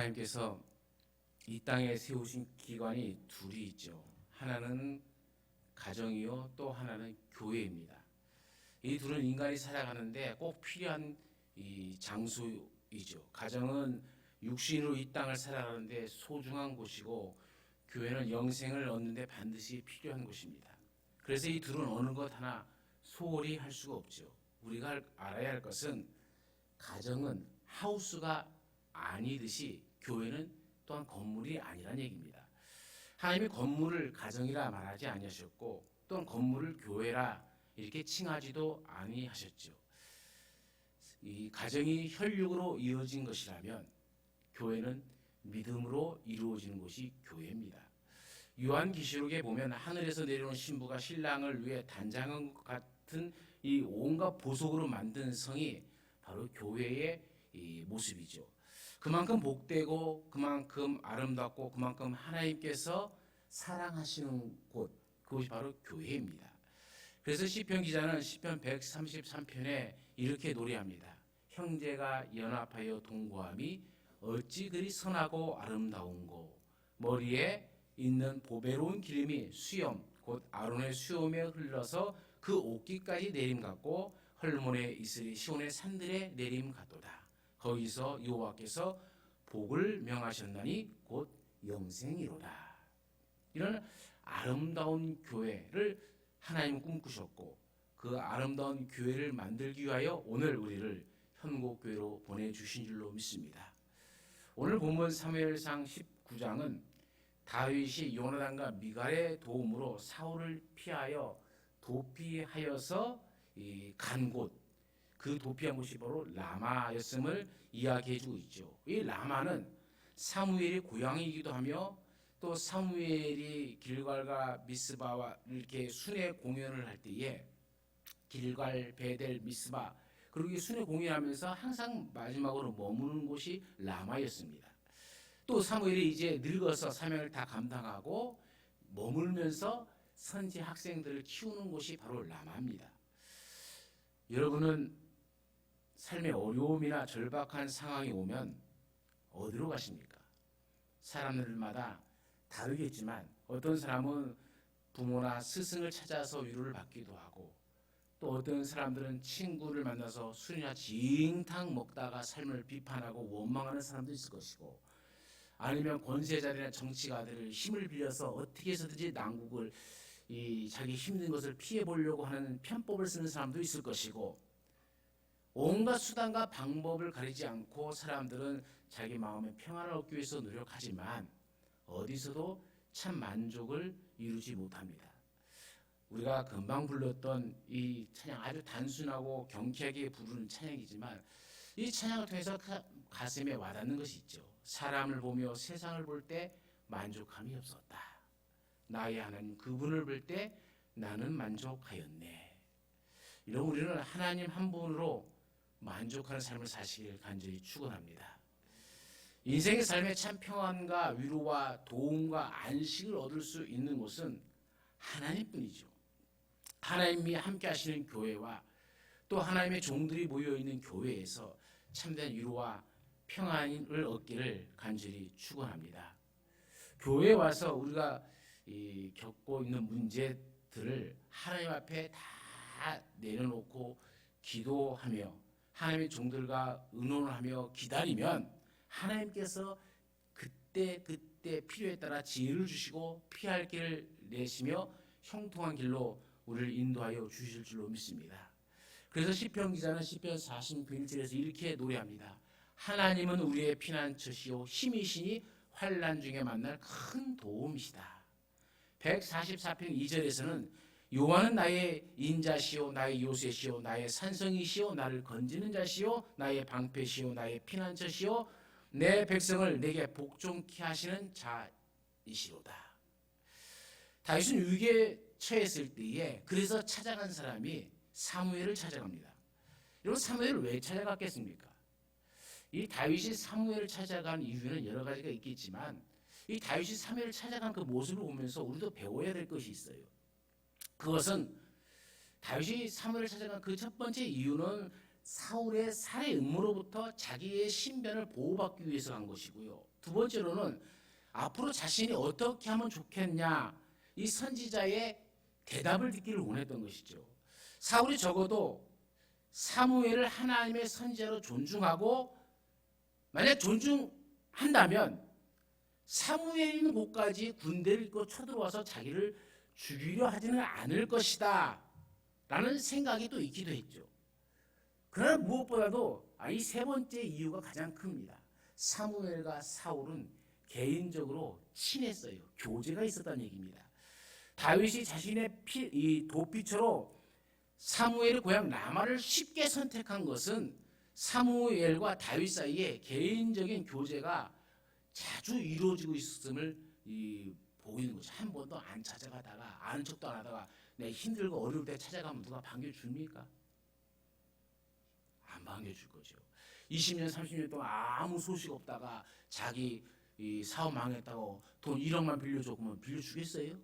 하나님께서 이 땅에 세우신 기관이 둘이 있죠. 하나는 가정이요, 또 하나는 교회입니다. 이 둘은 인간이 살아가는데 꼭 필요한 이 장소이죠. 가정은 육신으로 이 땅을 살아가는데 소중한 곳이고, 교회는 영생을 얻는데 반드시 필요한 곳입니다. 그래서 이 둘은 어느 것 하나 소홀히 할 수가 없죠. 우리가 알아야 할 것은 가정은 하우스가 아니듯이 교회는 또한 건물이 아니란 얘기입니다. 하나님이 건물을 가정이라 말하지 아니하셨고, 또한 건물을 교회라 이렇게 칭하지도 아니하셨죠. 이 가정이 혈육으로 이어진 것이라면 교회는 믿음으로 이루어지는 곳이 교회입니다. 요한계시록에 보면 하늘에서 내려오는 신부가 신랑을 위해 단장한 것 같은 이 온갖 보석으로 만든 성이 바로 교회의 이 모습이죠. 그만큼 복되고 그만큼 아름답고 그만큼 하나님께서 사랑하시는 곳, 그것이 바로 교회입니다. 그래서 시편 기자는 시편 133편에 이렇게 노래합니다. 형제가 연합하여 동거함이 어찌 그리 선하고 아름다운고, 머리에 있는 보배로운 기름이 수염 곧 아론의 수염에 흘러서 그 옷깃까지 내림 같고, 헐몬의 이슬이 시온의 산들에 내림 같도다. 거기서 여호와께서 복을 명하셨나니 곧 영생이로다. 이런 아름다운 교회를 하나님은 꿈꾸셨고, 그 아름다운 교회를 만들기 위하여 오늘 우리를 현곡교회로 보내주신 줄로 믿습니다. 오늘 본문 사무엘상 19장은 다윗이 요나단과 미갈의 도움으로 사울을 피하여 도피하여서 간 곳, 그 도피한 곳이 바로 라마였음을 이야기해주고 있죠. 이 라마는 사무엘의 고향이기도 하며, 또 사무엘이 길갈과 미스바와 이렇게 순회 공연을 할 때에 길갈, 베델, 미스바, 그리고 이 순회 공연하면서 항상 마지막으로 머무는 곳이 라마였습니다. 또 사무엘이 이제 늙어서 사명을 다 감당하고 머물면서 선지 학생들을 키우는 곳이 바로 라마입니다. 여러분은 삶의 어려움이나 절박한 상황이 오면 어디로 가십니까? 사람들마다 다르겠지만 어떤 사람은 부모나 스승을 찾아서 위로를 받기도 하고, 또 어떤 사람들은 친구를 만나서 술이나 진탕 먹다가 삶을 비판하고 원망하는 사람도 있을 것이고, 아니면 권세자들이나 정치가들을 힘을 빌려서 어떻게 해서든지 난국을 자기 힘든 것을 피해 보려고 하는 편법을 쓰는 사람도 있을 것이고, 온갖 수단과 방법을 가리지 않고 사람들은 자기 마음의 평안을 얻기 위해서 노력하지만 어디서도 참 만족을 이루지 못합니다. 우리가 금방 불렀던 이 찬양, 아주 단순하고 경쾌하게 부르는 찬양이지만 이 찬양을 통해서 가슴에 와닿는 것이 있죠. 사람을 보며 세상을 볼 때 만족함이 없었다. 나의 하나님 그분을 볼 때 나는 만족하였네. 이런 우리는 하나님 한 분으로 만족하는 삶을 사시길 간절히 축원합니다. 인생의 삶에 참 평안과 위로와 도움과 안식을 얻을 수 있는 곳은 하나님뿐이죠. 하나님이 함께 하시는 교회와 또 하나님의 종들이 모여있는 교회에서 참된 위로와 평안을 얻기를 간절히 축원합니다. 교회에 와서 우리가 겪고 있는 문제들을 하나님 앞에 다 내려놓고 기도하며 하나님의 종들과 의논을 하며 기다리면 하나님께서 그때 필요에 따라 지혜를 주시고 피할 길을 내시며 형통한 길로 우리를 인도하여 주실 줄로 믿습니다. 그래서 시편 기자는 시편 46편 1절에서 이렇게 노래합니다. 하나님은 우리의 피난처시요 힘이시니 환난 중에 만날 큰 도움이시다. 144편 2절에서는 여호와는 나의 인자시요 나의 요새시요 나의 산성이시요 나를 건지는 자시요 나의 방패시요 나의 피난처시요 내 백성을 내게 복종케 하시는 자이시로다. 다윗은 위기에 처했을 때에 그래서 찾아간 사람이 사무엘을 찾아갑니다. 여러분, 사무엘을 왜 찾아갔겠습니까? 이 다윗이 사무엘을 찾아간 이유는 여러 가지가 있겠지만 이 다윗이 사무엘을 찾아간 그 모습을 보면서 우리도 배워야 될 것이 있어요. 그것은 다윗이 사무엘을 찾아간 그 첫 번째 이유는 사울의 살해 음모로부터 자기의 신변을 보호받기 위해서 간 것이고요. 두 번째로는 앞으로 자신이 어떻게 하면 좋겠냐, 이 선지자의 대답을 듣기를 원했던 것이죠. 사울이 적어도 사무엘을 하나님의 선지자로 존중하고, 만약 존중한다면 사무엘 있는 곳까지 군대를 이끌고 쳐들어와서 자기를 죽이려 하지는 않을 것이다 라는 생각이 또 있기도 했죠. 그러나 무엇보다도 이 세 번째 이유가 가장 큽니다. 사무엘과 사울은 개인적으로 친했어요. 교제가 있었다는 얘기입니다. 다윗이 자신의 도피처로 사무엘의 고향 라마를 쉽게 선택한 것은 사무엘과 다윗 사이에 개인적인 교제가 자주 이루어지고 있음을 보이는 거죠. 한 번도 안 찾아가다가 아는 척도 안 하다가 내 힘들고 어려울 때 찾아가면 누가 반겨줍니까? 안 반겨줄 거죠. 20년 30년 동안 아무 소식 없다가 자기 사업 망했다고 돈 1억만 빌려줘 그러면 빌려주겠어요?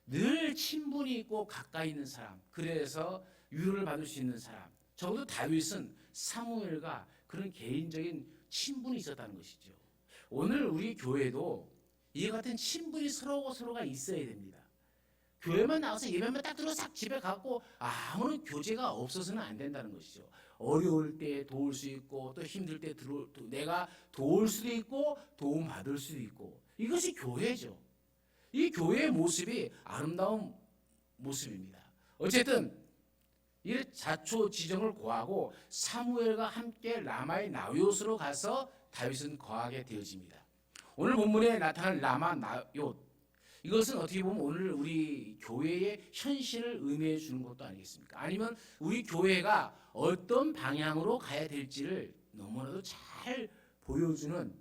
늘 친분이 있고 가까이 있는 사람, 그래서 위로를 받을 수 있는 사람. 적어도 다윗은 사무엘과 그런 개인적인 친분이 있었다는 것이죠. 오늘 우리 교회도 이와 같은 친분이 서로가 있어야 됩니다. 교회만 나와서 예배만 딱 들어 싹 집에 가고 아무런 교제가 없어서는 안 된다는 것이죠. 어려울 때 도울 수 있고 또 힘들 때 내가 도울 수도 있고 도움 받을 수도 있고, 이것이 교회죠. 이 교회의 모습이 아름다운 모습입니다. 어쨌든 이 자초지정을 고하고 사무엘과 함께 라마의 나요스로 가서 다윗은 거하게 되어집니다. 오늘 본문에 나타난 라마 나요, 이것은 어떻게 보면 오늘 우리 교회의 현실을 의미해 주는 것도 아니겠습니까? 아니면 우리 교회가 어떤 방향으로 가야 될지를 너무나도 잘 보여주는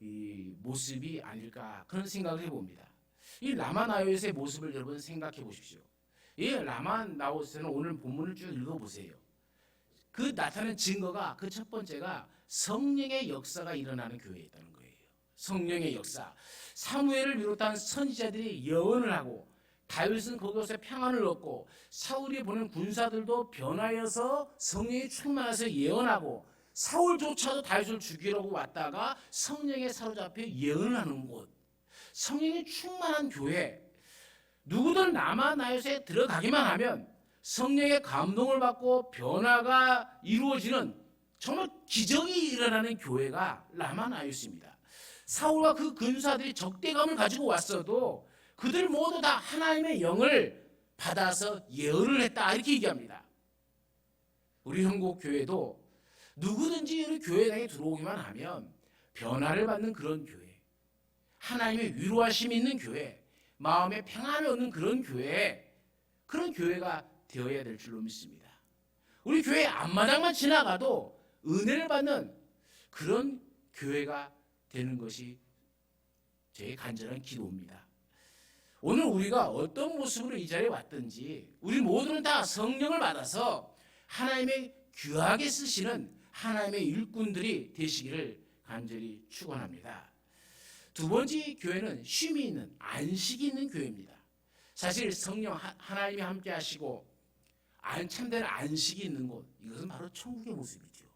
이 모습이 아닐까, 그런 생각을 해봅니다. 이 라마나요스의 모습을 여러분 생각해 보십시오. 이 라마나요스는 오늘 본문을 쭉 읽어보세요. 그 나타난 증거가, 그 첫 번째가 성령의 역사가 일어나는 교회에 있다는 거예요. 성령의 역사. 사무엘을 비롯한 선지자들이 예언을 하고 다윗은 거기서 평안을 얻고 사울이 보낸 군사들도 변하여서 성령이 충만해서 예언하고 사울조차도 다윗을 죽이려고 왔다가 성령에 사로잡혀 예언을 하는 곳. 성령이 충만한 교회. 누구든 라마나요스에 들어가기만 하면 성령의 감동을 받고 변화가 이루어지는 정말 기적이 일어나는 교회가 라마나요스입니다. 사울과 그 군사들이 적대감을 가지고 왔어도 그들 모두 다 하나님의 영을 받아서 예언을 했다, 이렇게 얘기합니다. 우리 한국교회도 누구든지 우리 교회당에 들어오기만 하면 변화를 받는 그런 교회, 하나님의 위로하심이 있는 교회, 마음의 평안을 얻는 그런 교회, 그런 교회가 되어야 될 줄로 믿습니다. 우리 교회 앞마당만 지나가도 은혜를 받는 그런 교회가 되는 것이 제 간절한 기도입니다. 오늘 우리가 어떤 모습으로 이 자리에 왔든지 우리 모두는 다 성령을 받아서 하나님의 귀하게 쓰시는 하나님의 일꾼들이 되시기를 간절히 축원합니다. 두 번째 교회는 쉼이 있는, 안식이 있는 교회입니다. 사실 성령 하나님이 함께 하시고 참된 안식이 있는 곳, 이것은 바로 천국의 모습이죠.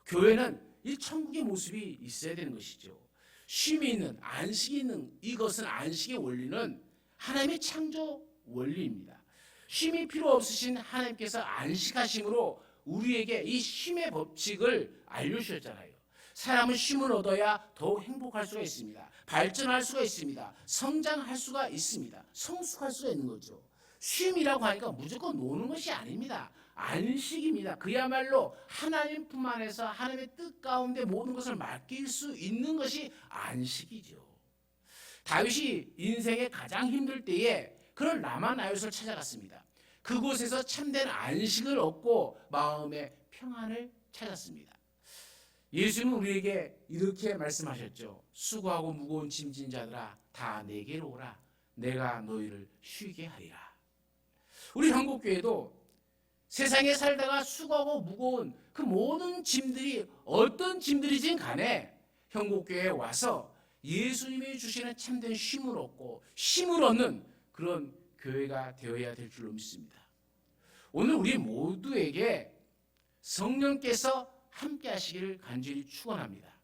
교회는 이 천국의 모습이 있어야 되는 것이죠. 쉼이 있는, 안식이 있는, 이것은 안식의 원리는 하나님의 창조 원리입니다. 쉼이 필요 없으신 하나님께서 안식하심으로 우리에게 이 쉼의 법칙을 알려주셨잖아요. 사람은 쉼을 얻어야 더욱 행복할 수가 있습니다. 발전할 수가 있습니다. 성장할 수가 있습니다. 성숙할 수가 있는 거죠. 쉼이라고 하니까 무조건 노는 것이 아닙니다. 안식입니다. 그야말로 하나님 품 안에서 하나님의 뜻 가운데 모든 것을 맡길 수 있는 것이 안식이죠. 다윗이 인생의 가장 힘들 때에 그런 라마나요스를 찾아갔습니다. 그곳에서 참된 안식을 얻고 마음의 평안을 찾았습니다. 예수님은 우리에게 이렇게 말씀하셨죠. 수고하고 무거운 짐진 자들아 다 내게로 오라. 내가 너희를 쉬게 하리라. 우리 한국교회도 세상에 살다가 수고하고 무거운 그 모든 짐들이 어떤 짐들이진 간에 한국교회에 와서 예수님이 주시는 참된 쉼을 얻고 쉼을 얻는 그런 교회가 되어야 될 줄로 믿습니다. 오늘 우리 모두에게 성령께서 함께 하시기를 간절히 축원합니다.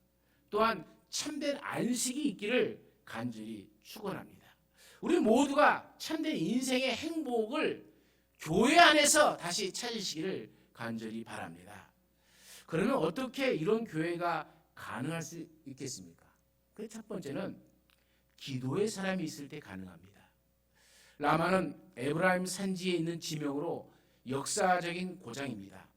또한 참된 안식이 있기를 간절히 축원합니다. 우리 모두가 참된 인생의 행복을 교회 안에서 다시 찾으시기를 간절히 바랍니다. 그러면 어떻게 이런 교회가 가능할 수 있겠습니까? 그 첫 번째는 기도의 사람이 있을 때 가능합니다. 라마는 에브라임 산지에 있는 지명으로 역사적인 고장입니다.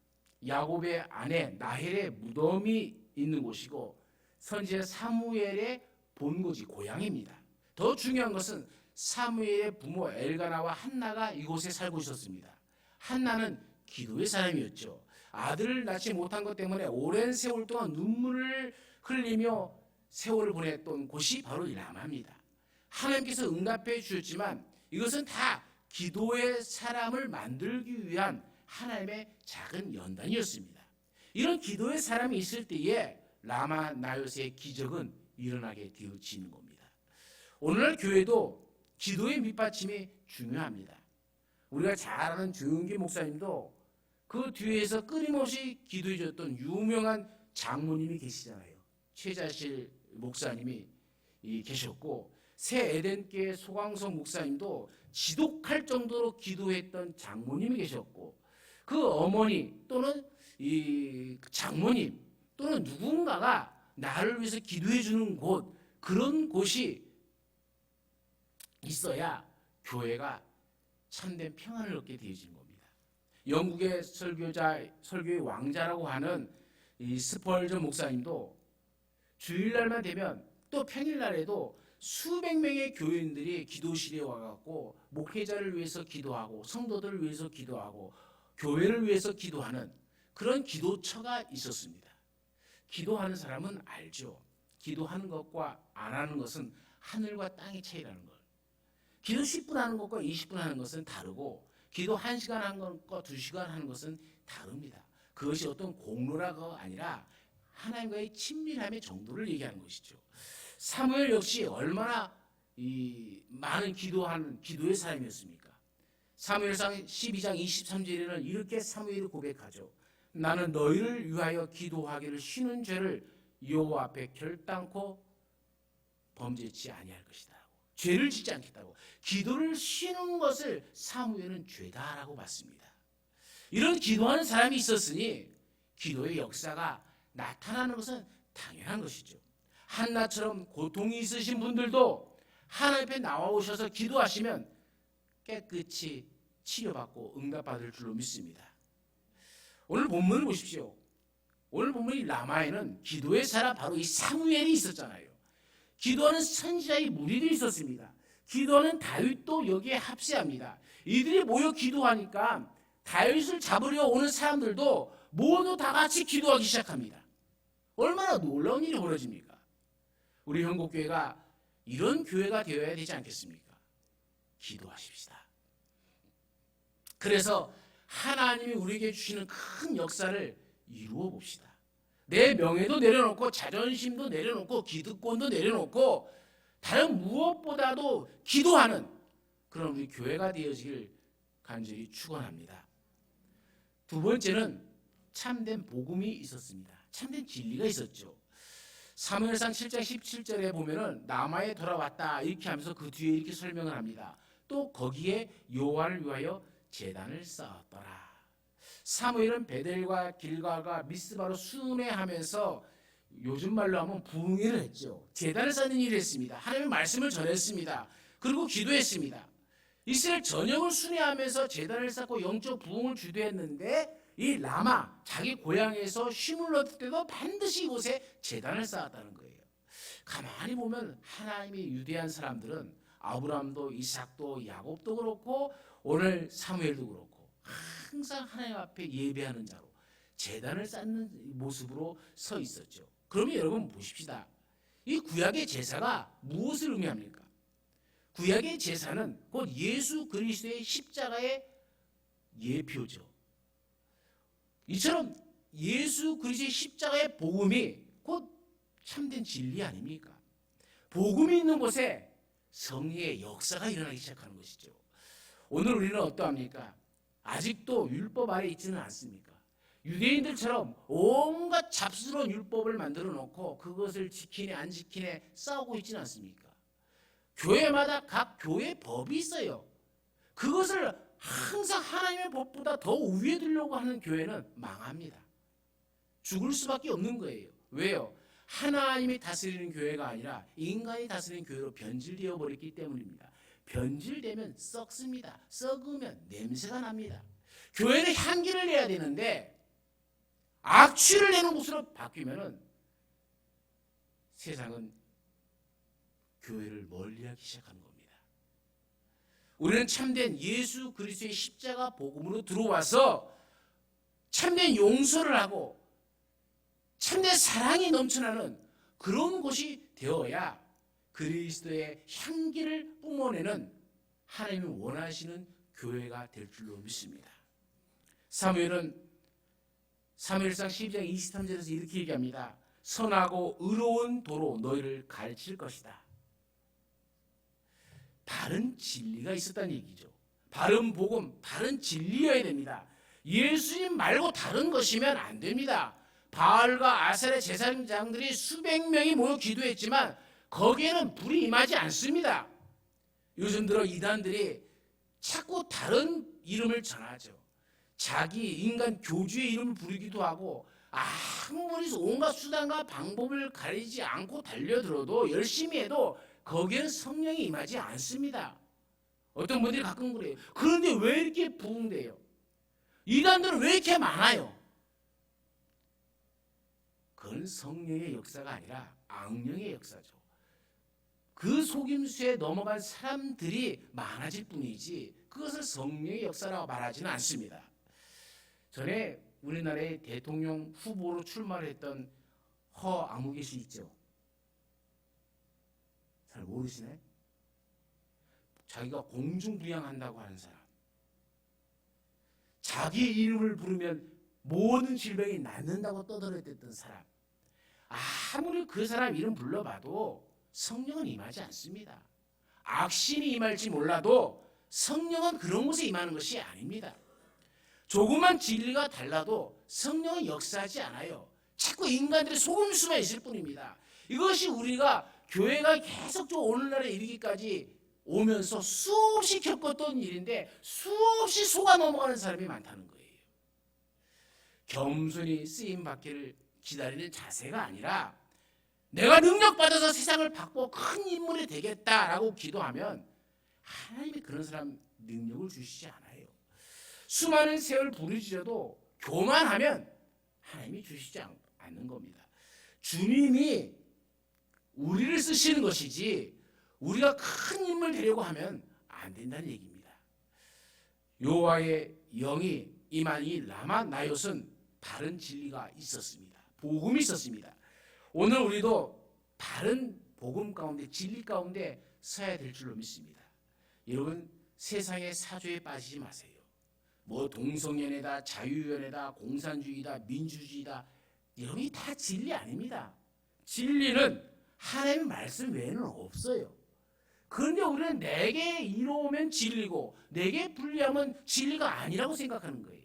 야곱의 아내 나헬의 무덤이 있는 곳이고 선지자 사무엘의 본거지 고향입니다. 더 중요한 것은 사무엘의 부모 엘가나와 한나가 이곳에 살고 있었습니다. 한나는 기도의 사람이었죠. 아들을 낳지 못한 것 때문에 오랜 세월 동안 눈물을 흘리며 세월을 보냈던 곳이 바로 이 라마입니다. 하나님께서 응답해 주셨지만 이것은 다 기도의 사람을 만들기 위한 하나님의 작은 연단이었습니다. 이런 기도의 사람이 있을 때에 라마 나요스의 기적은 일어나게 되어지는 겁니다. 오늘날 교회도 기도의 밑받침이 중요합니다. 우리가 잘 아는 조용기 목사님도 그 뒤에서 끊임없이 기도해 줬던 유명한 장로님이 계시잖아요. 최자실 목사님이 계셨고 새 에덴교회 소광성 목사님도 지독할 정도로 기도했던 장모님이 계셨고 그 어머니 또는 이 장모님 또는 누군가가 나를 위해서 기도해 주는 곳, 그런 곳이 있어야 교회가 참된 평안을 얻게 되어지는 겁니다. 영국의 설교의 왕자라고 하는 이 스펄전 목사님도 주일날만 되면 또 평일날에도 수백 명의 교인들이 기도실에 와갖고 목회자를 위해서 기도하고 성도들을 위해서 기도하고 교회를 위해서 기도하는 그런 기도처가 있었습니다. 기도하는 사람은 알죠. 기도하는 것과 안 하는 것은 하늘과 땅의 차이라는 걸. 기도 10분 하는 것과 20분 하는 것은 다르고 기도 1시간 하는 것과 2시간 하는 것은 다릅니다. 그것이 어떤 공로라가 아니라 하나님과의 친밀함의 정도를 얘기하는 것이죠. 사무엘 역시 얼마나 많은 기도하는 기도의 사람이었습니까? 사무엘상 12장 23절에는 이렇게 사무엘이 고백하죠. 나는 너희를 위하여 기도하기를 쉬는 죄를 여호와 앞에 결단코 범죄치 아니할 것이다. 죄를 짓지 않겠다고. 기도를 쉬는 것을 사무엘은 죄다라고 봤습니다. 이런 기도하는 사람이 있었으니 기도의 역사가 나타나는 것은 당연한 것이죠. 한나처럼 고통이 있으신 분들도 하나님 앞에 나와오셔서 기도하시면 깨끗이 치료받고 응답받을 줄로 믿습니다. 오늘 본문을 보십시오. 오늘 본문이 라마에는 기도의 사람 바로 이 사무엘이 있었잖아요. 기도하는 선지자의 무리들이 있었습니다. 기도하는 다윗도 여기에 합세합니다. 이들이 모여 기도하니까 다윗을 잡으려 오는 사람들도 모두 다 같이 기도하기 시작합니다. 얼마나 놀라운 일이 벌어집니까? 우리 한국교회가 이런 교회가 되어야 되지 않겠습니까? 기도하십시다. 그래서 하나님이 우리에게 주시는 큰 역사를 이루어 봅시다. 내 명예도 내려놓고 자존심도 내려놓고 기득권도 내려놓고 다른 무엇보다도 기도하는 그런 우리 교회가 되어지길 간절히 축원합니다. 두 번째는 참된 복음이 있었습니다. 참된 진리가 있었죠. 사무엘상 7장 17절에 보면은 라마에 돌아왔다 이렇게 하면서 그 뒤에 이렇게 설명을 합니다. 또 거기에 여호와를 위하여 제단을 쌓았더라. 사무엘은 베델과 길갈과 미스바로 순회하면서 요즘 말로 하면 부흥회를 했죠. 제단을 쌓는 일을 했습니다. 하나님의 말씀을 전했습니다. 그리고 기도했습니다. 이스라엘 전역을 순회하면서 제단을 쌓고 영적 부흥을 주도했는데 이 라마 자기 고향에서 쉼을 얻을 때도 반드시 이곳에 제단을 쌓았다는 거예요. 가만히 보면 하나님이 유대한 사람들은 아브라함도 이삭도 야곱도 그렇고 오늘 사무엘도 그렇고 항상 하나님 앞에 예배하는 자로 제단을 쌓는 모습으로 서 있었죠. 그러면 여러분 보십시다. 이 구약의 제사가 무엇을 의미합니까? 구약의 제사는 곧 예수 그리스도의 십자가의 예표죠. 이처럼 예수 그리스도의 십자가의 복음이 곧 참된 진리 아닙니까? 복음이 있는 곳에 성령의 역사가 일어나기 시작하는 것이죠. 오늘 우리는 어떠합니까? 아직도 율법 아래 있지는 않습니까? 유대인들처럼 온갖 잡스러운 율법을 만들어 놓고 그것을 지키네 안 지키네 싸우고 있지는 않습니까? 교회마다 각 교회 법이 있어요. 그것을 항상 하나님의 법보다 더 우위에 두려고 하는 교회는 망합니다. 죽을 수밖에 없는 거예요. 왜요? 하나님이 다스리는 교회가 아니라 인간이 다스리는 교회로 변질되어 버렸기 때문입니다. 변질되면 썩습니다. 썩으면 냄새가 납니다. 교회는 향기를 내야 되는데 악취를 내는 곳으로 바뀌면은 세상은 교회를 멀리하기 시작하는 겁니다. 우리는 참된 예수 그리스도의 십자가 복음으로 들어와서 참된 용서를 하고 참된 사랑이 넘쳐나는 그런 곳이 되어야 그리스도의 향기를 뿜어내는 하나님이 원하시는 교회가 될 줄로 믿습니다. 사무엘상 12장 23절에서 이렇게 얘기합니다. 선하고 의로운 도로 너희를 가르칠 것이다. 바른 진리가 있었다는 얘기죠. 바른 복음, 바른 진리여야 됩니다. 예수님 말고 다른 것이면 안 됩니다. 바알과 아셀의 제사장들이 수백 명이 모여 기도했지만 거기에는 불이 임하지 않습니다. 요즘 들어 이단들이 자꾸 다른 이름을 전하죠. 자기 인간 교주의 이름을 부르기도 하고 아무리 온갖 수단과 방법을 가리지 않고 달려들어도 열심히 해도 거기에는 성령이 임하지 않습니다. 어떤 분들이 가끔 그래요. 그런데 왜 이렇게 부흥돼요? 이단들은 왜 이렇게 많아요? 그건 성령의 역사가 아니라 악령의 역사죠. 그 속임수에 넘어간 사람들이 많아질 뿐이지 그것을 성령의 역사라고 말하지는 않습니다. 전에 우리나라의 대통령 후보로 출마를 했던 허아무개 씨 있죠? 잘 모르시네? 자기가 공중부양한다고 하는 사람. 자기의 이름을 부르면 모든 질병이 낫는다고 떠들어댔던 사람. 아무리 그 사람 이름 불러봐도 성령은 임하지 않습니다. 악신이 임할지 몰라도 성령은 그런 곳에 임하는 것이 아닙니다. 조그만 진리가 달라도 성령은 역사하지 않아요. 자꾸 인간들의 속임수만 있을 뿐입니다. 이것이 우리가 교회가 계속적으로 오늘날에 이르기까지 오면서 수없이 겪었던 일인데 수없이 속아 넘어가는 사람이 많다는 거예요. 겸손히 쓰임받기를 기다리는 자세가 아니라 내가 능력받아서 세상을 바꾸고 큰 인물이 되겠다라고 기도하면 하나님이 그런 사람 능력을 주시지 않아요. 수많은 세월 부르짖어도 교만하면 하나님이 주시지 않는 겁니다. 주님이 우리를 쓰시는 것이지 우리가 큰 인물 되려고 하면 안 된다는 얘기입니다. 여호와의 영이 임한 이 라마 나옅은 바른 진리가 있었습니다. 복음이 있었습니다. 오늘 우리도 바른 복음 가운데 진리 가운데 서야 될 줄로 믿습니다. 여러분 세상의 사조에 빠지지 마세요. 뭐 동성연애다, 자유연애다, 공산주의다, 민주주의다 이런 게 다 진리 아닙니다. 진리는 하나님의 말씀 외에는 없어요. 그런데 우리는 내게 이로우면 진리고 내게 불리하면 진리가 아니라고 생각하는 거예요.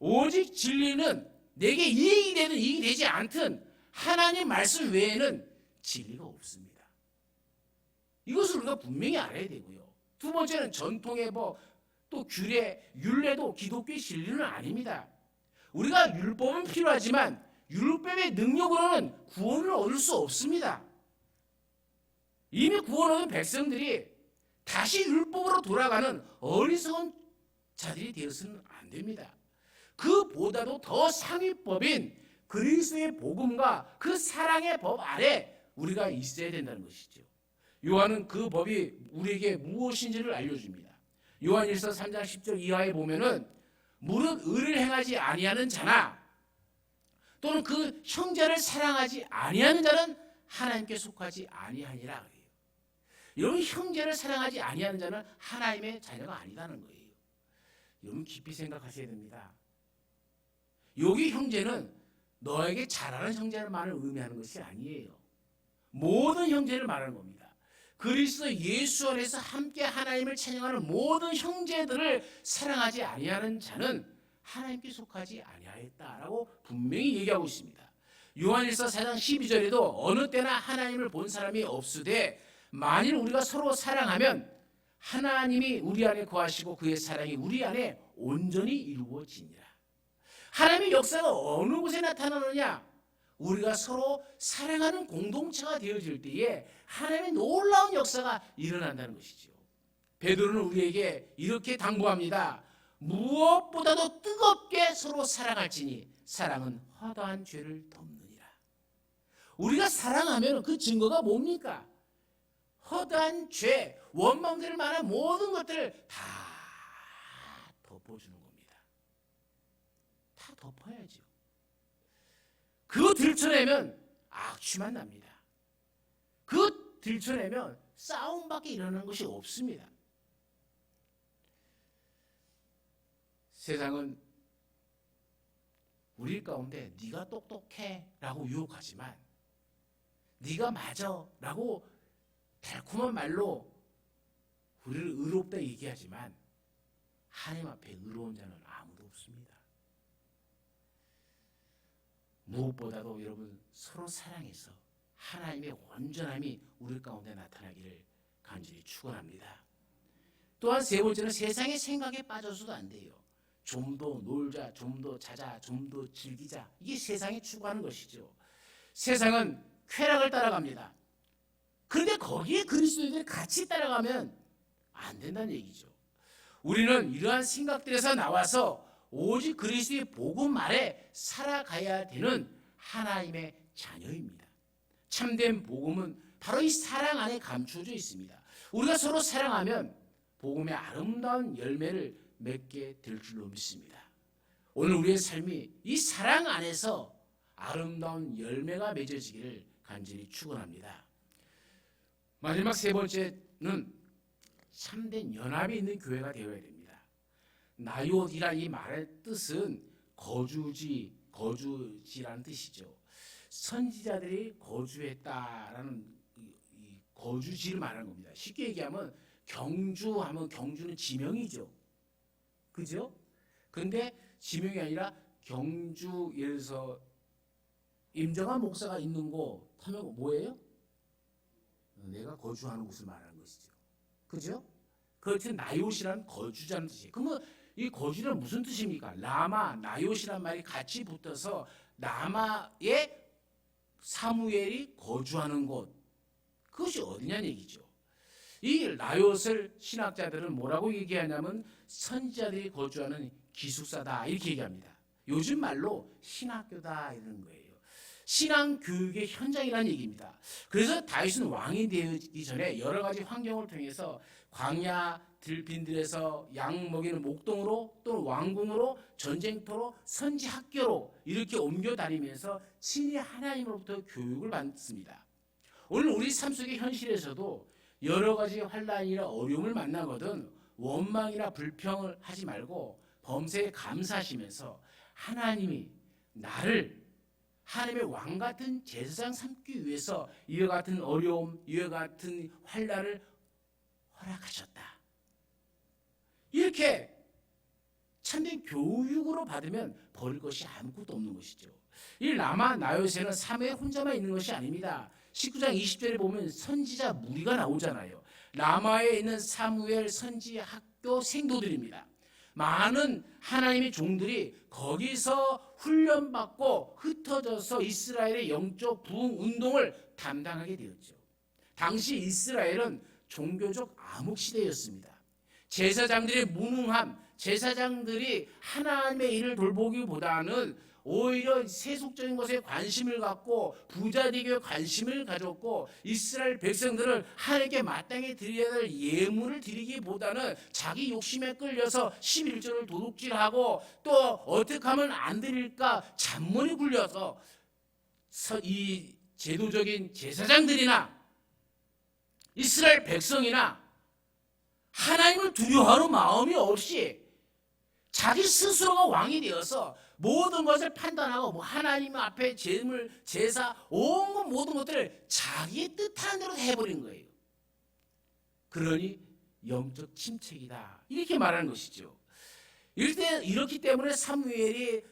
오직 진리는 내게 이익이 되든 이익이 되지 않든 하나님 말씀 외에는 진리가 없습니다. 이것을 우리가 분명히 알아야 되고요. 두 번째는 전통의 또 규례, 율례도 기독교의 진리는 아닙니다. 우리가 율법은 필요하지만 율법의 능력으로는 구원을 얻을 수 없습니다. 이미 구원 얻은 백성들이 다시 율법으로 돌아가는 어리석은 자들이 되어서는 안 됩니다. 그보다도 더 상위법인 그리스도의 복음과 그 사랑의 법 아래 우리가 있어야 된다는 것이죠. 요한은 그 법이 우리에게 무엇인지를 알려줍니다. 요한일서 3장 10절 이하에 보면은 무릇 의를 행하지 아니하는 자나 또는 그 형제를 사랑하지 아니하는 자는 하나님께 속하지 아니하니라 그래요. 여러분 형제를 사랑하지 아니하는 자는 하나님의 자녀가 아니라는 거예요. 여러분 깊이 생각하셔야 됩니다. 여기 형제는 너에게 잘하는 형제를 의미하는 것이 아니에요. 모든 형제를 말하는 겁니다. 그리스도 예수 안에서 함께 하나님을 찬양하는 모든 형제들을 사랑하지 아니하는 자는 하나님께 속하지 아니하였다라고 분명히 얘기하고 있습니다. 요한일서 4장 12절에도 어느 때나 하나님을 본 사람이 없으되 만일 우리가 서로 사랑하면 하나님이 우리 안에 거하시고 그의 사랑이 우리 안에 온전히 이루어지니라. 하나님의 역사가 어느 곳에 나타나느냐? 우리가 서로 사랑하는 공동체가 되어질 때에 하나님의 놀라운 역사가 일어난다는 것이죠. 베드로는 우리에게 이렇게 당부합니다. 무엇보다도 뜨겁게 서로 사랑할지니 사랑은 허다한 죄를 덮느니라. 우리가 사랑하면 그 증거가 뭡니까? 허다한 죄, 원망될 만한 모든 것들을 다 덮어주는 겁니다. 다 덮어야죠. 그거 들춰내면 악취만 납니다. 그거 들춰내면 싸움밖에 일어나는 것이 없습니다. 세상은 우리 가운데 네가 똑똑해 라고 유혹하지만 네가 맞아 라고 달콤한 말로 우리를 의롭다 얘기하지만 하나님 앞에 의로운 자는 아무도 없습니다. 무엇보다도 여러분 서로 사랑해서 하나님의 온전함이 우리 가운데 나타나기를 간절히 축원합니다. 또한 세 번째는 세상의 생각에 빠져서도 안 돼요. 좀 더 놀자, 좀 더 자자, 좀 더 즐기자. 이게 세상이 추구하는 것이죠. 세상은 쾌락을 따라갑니다. 그런데 거기에 그리스도인들이 같이 따라가면 안 된다는 얘기죠. 우리는 이러한 생각들에서 나와서 오직 그리스도의 복음 아래 살아가야 되는 하나님의 자녀입니다. 참된 복음은 바로 이 사랑 안에 감추어져 있습니다. 우리가 서로 사랑하면 복음의 아름다운 열매를 맺게 될 줄로 믿습니다. 오늘 우리의 삶이 이 사랑 안에서 아름다운 열매가 맺어지기를 간절히 축원합니다. 마지막 세 번째는 참된 연합이 있는 교회가 되어야 됩니다. 나요디란 이 말의 뜻은 거주지라는 뜻이죠. 선지자들이 거주했다라는 이 거주지를 말하는 겁니다. 쉽게 얘기하면 경주하면 경주는 지명이죠. 그죠? 근데 지명이 아니라 경주, 예를 들어서 임정한 목사가 있는 곳 하면 뭐예요? 내가 거주하는 곳을 말하는 것이죠. 그죠? 그렇지 나요시라는 거주자는 뜻이에요. 그러면 이 거주는 무슨 뜻입니까? 라마, 나요시란 말이 같이 붙어서 라마의 사무엘이 거주하는 곳, 그것이 어디냐는 얘기죠. 이 나요스를 신학자들은 뭐라고 얘기하냐면 선지자들이 거주하는 기숙사다 이렇게 얘기합니다. 요즘 말로 신학교다 이런 거예요. 신앙교육의 현장이라는 얘기입니다. 그래서 다윗은 왕이 되기 전에 여러 가지 환경을 통해서 광야 들빈들에서 양 먹이는 목동으로 또는 왕궁으로 전쟁터로 선지학교로 이렇게 옮겨 다니면서 친히 하나님으로부터 교육을 받습니다. 오늘 우리 삶 속의 현실에서도 여러 가지 환난이나 어려움을 만나거든 원망이나 불평을 하지 말고 범사에 감사하시면서 하나님이 나를 하나님의 왕 같은 제사장 삼기 위해서 이와 같은 어려움, 이와 같은 환난을 허락하셨다. 이렇게 참된 교육으로 받으면 버릴 것이 아무것도 없는 것이죠. 이 라마 나요세는 사무엘 혼자만 있는 것이 아닙니다. 19장 20절에 보면 선지자 무리가 나오잖아요. 라마에 있는 사무엘 선지 학교 생도들입니다. 많은 하나님의 종들이 거기서 훈련받고 흩어져서 이스라엘의 영적 부흥 운동을 담당하게 되었죠. 당시 이스라엘은 종교적 암흑시대였습니다. 제사장들의 무능함, 제사장들이 하나님의 일을 돌보기보다는 오히려 세속적인 것에 관심을 갖고 부자되기에 관심을 가졌고 이스라엘 백성들을 하나님께 마땅히 드려야 될 예물을 드리기보다는 자기 욕심에 끌려서 11조를 도둑질하고 또 어떻게 하면 안 드릴까 잔머리 굴려서 이 제도적인 제사장들이나 이스라엘 백성이나 하나님을 두려워하는 마음이 없이 자기 스스로가 왕이 되어서 모든 것을 판단하고 뭐 하나님 앞에 제물, 제사, 온갖 모든 것들을 자기의 뜻하는 대로 해버린 거예요. 그러니 영적 침체이다. 이렇게 말하는 것이죠. 이렇기 때문에 사무엘이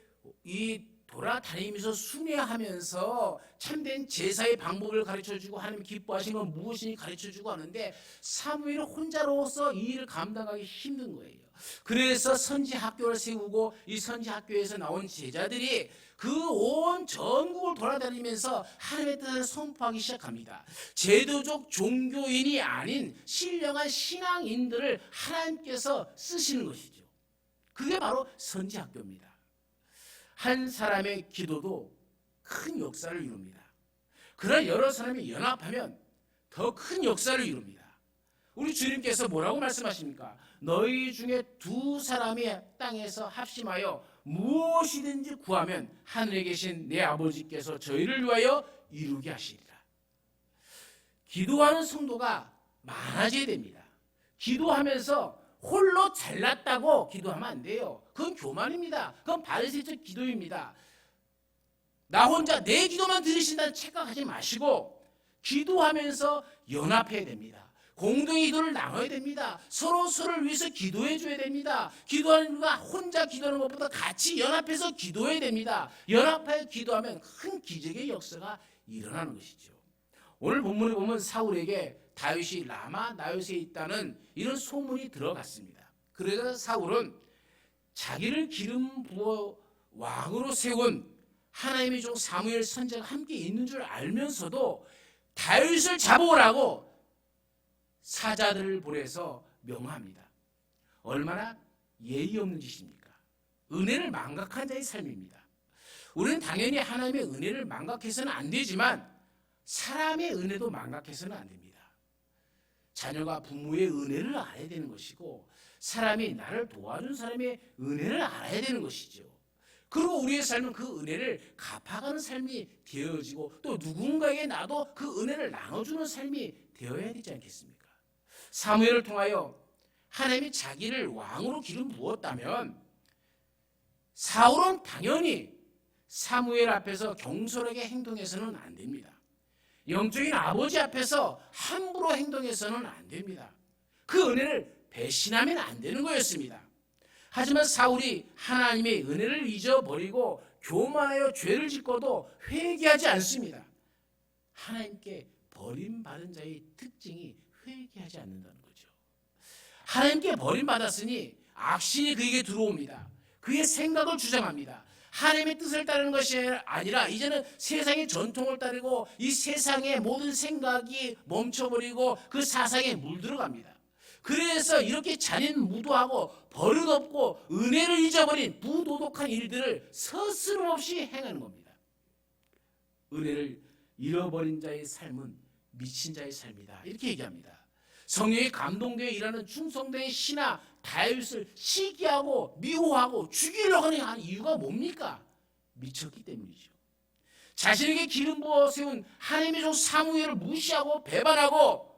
이 돌아다니면서 순회하면서 참된 제사의 방법을 가르쳐주고 하나님 기뻐하시는 건 무엇인지 가르쳐주고 하는데 사무엘은 혼자로서 이 일을 감당하기 힘든 거예요. 그래서 선지 학교를 세우고 이 선지 학교에서 나온 제자들이 그 온 전국을 돌아다니면서 하나님의 뜻을 선포하기 시작합니다. 제도적 종교인이 아닌 신령한 신앙인들을 하나님께서 쓰시는 것이죠. 그게 바로 선지 학교입니다. 한 사람의 기도도 큰 역사를 이룹니다. 그러나 여러 사람이 연합하면 더 큰 역사를 이룹니다. 우리 주님께서 뭐라고 말씀하십니까? 너희 중에 두 사람이 땅에서 합심하여 무엇이든지 구하면 하늘에 계신 내 아버지께서 저희를 위하여 이루게 하시리라. 기도하는 성도가 많아져야 됩니다. 기도하면서 홀로 잘났다고 기도하면 안 돼요. 그건 교만입니다. 그건 바리새인적 기도입니다. 나 혼자 내 기도만 들으신다는 착각하지 마시고 기도하면서 연합해야 됩니다. 공동의 기도를 나눠야 됩니다. 서로를 위해서 기도해 줘야 됩니다. 기도하는 이유가 혼자 기도하는 것보다 같이 연합해서 기도해야 됩니다. 연합하여 기도하면 큰 기적의 역사가 일어나는 것이죠. 오늘 본문에 보면 사울에게 다윗이 라마 나요스에 있다는 이런 소문이 들어갔습니다. 그래서 사울은 자기를 기름 부어 왕으로 세운 하나님의 종 사무엘 선지자가 함께 있는 줄 알면서도 다윗을 잡아오라고 사자들을 보내서 명합니다. 얼마나 예의 없는 짓입니까? 은혜를 망각한 자의 삶입니다. 우리는 당연히 하나님의 은혜를 망각해서는 안 되지만 사람의 은혜도 망각해서는 안 됩니다. 자녀가 부모의 은혜를 알아야 되는 것이고 사람이 나를 도와준 사람의 은혜를 알아야 되는 것이죠. 그리고 우리의 삶은 그 은혜를 갚아가는 삶이 되어지고 또 누군가에게 나도 그 은혜를 나눠주는 삶이 되어야 되지 않겠습니까? 사무엘을 통하여 하나님이 자기를 왕으로 기름 부었다면 사울은 당연히 사무엘 앞에서 경솔하게 행동해서는 안 됩니다. 영적인 아버지 앞에서 함부로 행동해서는 안 됩니다. 그 은혜를 배신하면 안 되는 거였습니다. 하지만 사울이 하나님의 은혜를 잊어버리고 교만하여 죄를 짓고도 회개하지 않습니다. 하나님께 버림받은 자의 특징이 회개하지 않는다는 거죠. 하나님께 버림받았으니 악신이 그에게 들어옵니다. 그의 생각을 주장합니다. 하나님의 뜻을 따르는 것이 아니라 이제는 세상의 전통을 따르고 이 세상의 모든 생각이 멈춰버리고 그 사상에 물들어갑니다. 그래서 이렇게 잔인무도하고 버릇없고 은혜를 잊어버린 부도덕한 일들을 서스름없이 행하는 겁니다. 은혜를 잃어버린 자의 삶은 미친 자의 삶이다. 이렇게 얘기합니다. 성령이 감동되어 일하는 충성된 신하 다윗을 시기하고 미워하고 죽이려고 하는 이유가 뭡니까? 미쳤기 때문이죠. 자신에게 기름 부어 세운 하나님의 종 사무엘을 무시하고 배반하고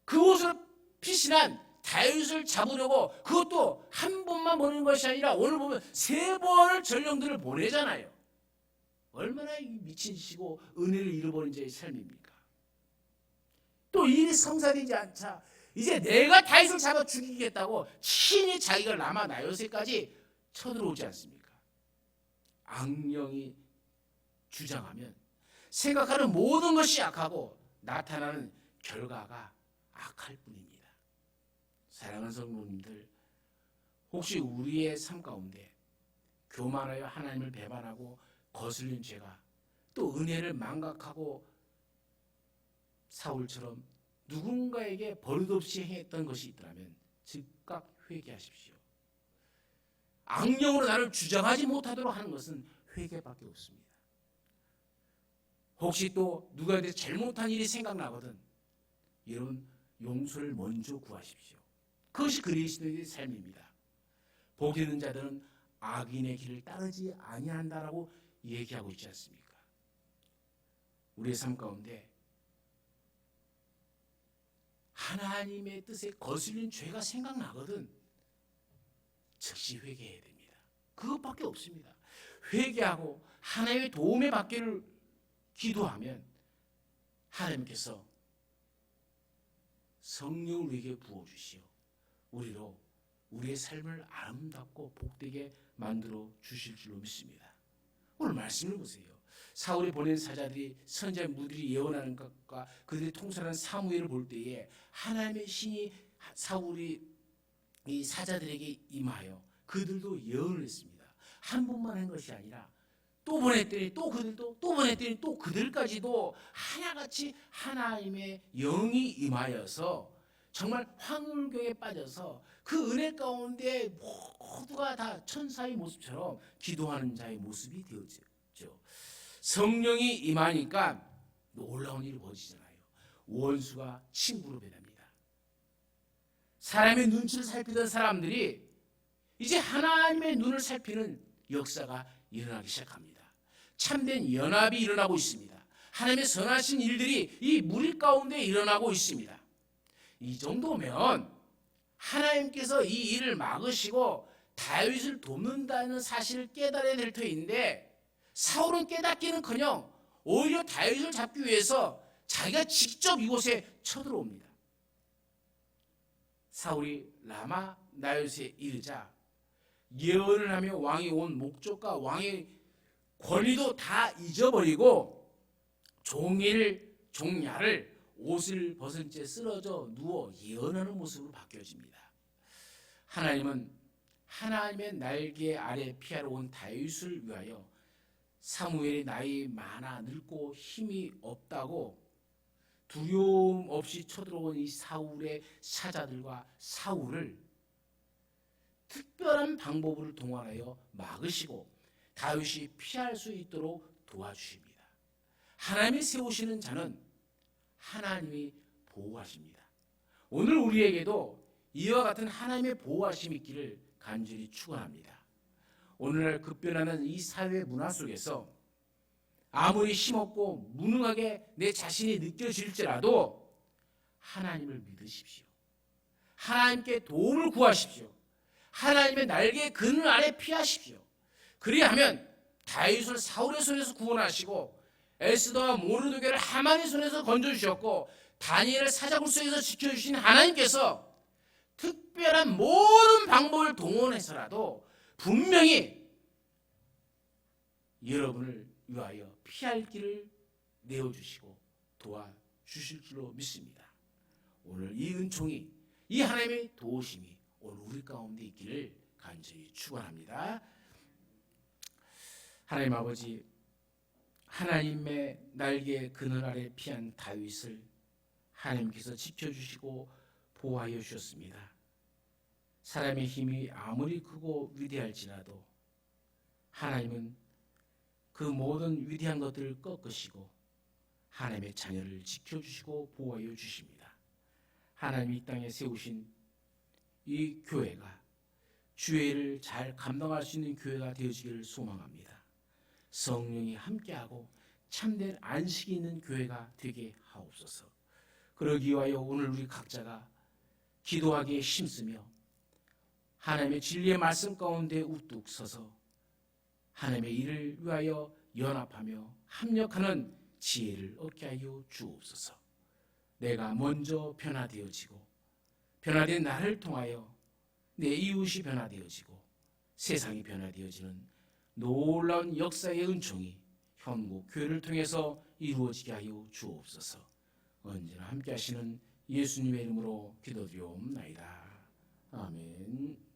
그곳을 피신한 다윗을 잡으려고 그것도 한 번만 보내는 것이 아니라 오늘 보면 3번을 전령들을 보내잖아요. 얼마나 미친 짓이고 은혜를 잃어버린 자의 삶입니까? 또 일이 성사되지 않자 이제 내가 다윗을 잡아 죽이겠다고 친히 자기가 라마 나요새까지 쳐들어오지 않습니까? 악령이 주장하면 생각하는 모든 것이 악하고 나타나는 결과가 악할 뿐입니다. 사랑하는 성도님들, 혹시 우리의 삶 가운데 교만하여 하나님을 배반하고 거슬린 죄가 또 은혜를 망각하고 사울처럼 누군가에게 버릇없이 행했던 것이 있다면 즉각 회개하십시오. 악령으로 나를 주장하지 못하도록 하는 것은 회개밖에 없습니다. 혹시 또 누구한테 잘못한 일이 생각나거든 여러분 용서를 먼저 구하십시오. 그것이 그리스도의 삶입니다. 복 있는 자들은 악인의 길을 따르지 아니한다라고 얘기하고 있지 않습니까? 우리의 삶 가운데 하나님의 뜻에 거슬린 죄가 생각나거든 즉시 회개해야 됩니다. 그것밖에 없습니다. 회개하고 하나님의 도움을 받기를 기도하면 하나님께서 성령을 우리에게 부어주시오 우리로 우리의 삶을 아름답고 복되게 만들어 주실 줄로 믿습니다. 오늘 말씀을 보세요. 사울이 보낸 사자들이 선지자 무들이 예언하는 것과 그들이 통솔하는 사무엘을 볼 때에 하나님의 신이 사울이 이 사자들에게 임하여 그들도 예언을 했습니다. 한 번만 한 것이 아니라 또 보냈더니 또 그들도 또 보냈더니 또 그들까지도 하나같이 하나님의 영이 임하여서 정말 황홀경에 빠져서 그 은혜 가운데 모두가 다 천사의 모습처럼 기도하는 자의 모습이 되어졌죠. 성령이 임하니까 놀라운 일이 벌어지잖아요. 원수가 친구로 변합니다. 사람의 눈치를 살피던 사람들이 이제 하나님의 눈을 살피는 역사가 일어나기 시작합니다. 참된 연합이 일어나고 있습니다. 하나님의 선하신 일들이 이 무리 가운데 일어나고 있습니다. 이 정도면 하나님께서 이 일을 막으시고 다윗을 돕는다는 사실을 깨달아야 될 터인데 사울은 깨닫기는커녕 오히려 다윗을 잡기 위해서 자기가 직접 이곳에 쳐들어옵니다. 사울이 라마 나요스에 이르자 예언을 하며 왕이 온 목적과 왕의 권리도 다 잊어버리고 종야를 옷을 벗은 채 쓰러져 누워 예언하는 모습으로 바뀌어집니다. 하나님은 하나님의 날개 아래 피하러 온 다윗을 위하여 사무엘이 나이 많아 늙고 힘이 없다고 두려움 없이 쳐들어온 이 사울의 사자들과 사울을 특별한 방법을 동원하여 막으시고 다윗이 피할 수 있도록 도와주십니다. 하나님이 세우시는 자는 하나님이 보호하십니다. 오늘 우리에게도 이와 같은 하나님의 보호하심이 있기를 간절히 축원합니다. 오늘날 급변하는 이 사회 문화 속에서 아무리 힘없고 무능하게 내 자신이 느껴질지라도 하나님을 믿으십시오. 하나님께 도움을 구하십시오. 하나님의 날개 그늘 아래 피하십시오. 그리하면 다윗을 사울의 손에서 구원하시고 에스더와 모르드게를 하만의 손에서 건져주셨고 다니엘을 사자굴 속에서 지켜주신 하나님께서 특별한 모든 방법을 동원해서라도 분명히 여러분을 위하여 피할 길을 내어주시고 도와주실 줄로 믿습니다. 오늘 이 은총이 이 하나님의 도우심이 오늘 우리 가운데 있기를 간절히 축원합니다. 하나님 아버지, 하나님의 날개 그늘 아래 피한 다윗을 하나님께서 지켜주시고 보호하여 주셨습니다. 사람의 힘이 아무리 크고 위대할지라도 하나님은 그 모든 위대한 것들을 꺾으시고 하나님의 자녀를 지켜주시고 보호하여 주십니다. 하나님이 이 땅에 세우신 이 교회가 주의 일을 잘 감당할 수 있는 교회가 되어지기를 소망합니다. 성령이 함께하고 참된 안식이 있는 교회가 되게 하옵소서. 그러기 위하여 오늘 우리 각자가 기도하기에 힘쓰며 하나님의 진리의 말씀 가운데 우뚝 서서 하나님의 일을 위하여 연합하며 합력하는 지혜를 얻게 하여 주옵소서. 내가 먼저 변화되어지고 변화된 나를 통하여 내 이웃이 변화되어지고 세상이 변화되어지는 놀라운 역사의 은총이 현국 교회를 통해서 이루어지게 하여 주옵소서. 언제나 함께 하시는 예수님의 이름으로 기도드리옵나이다. 아멘.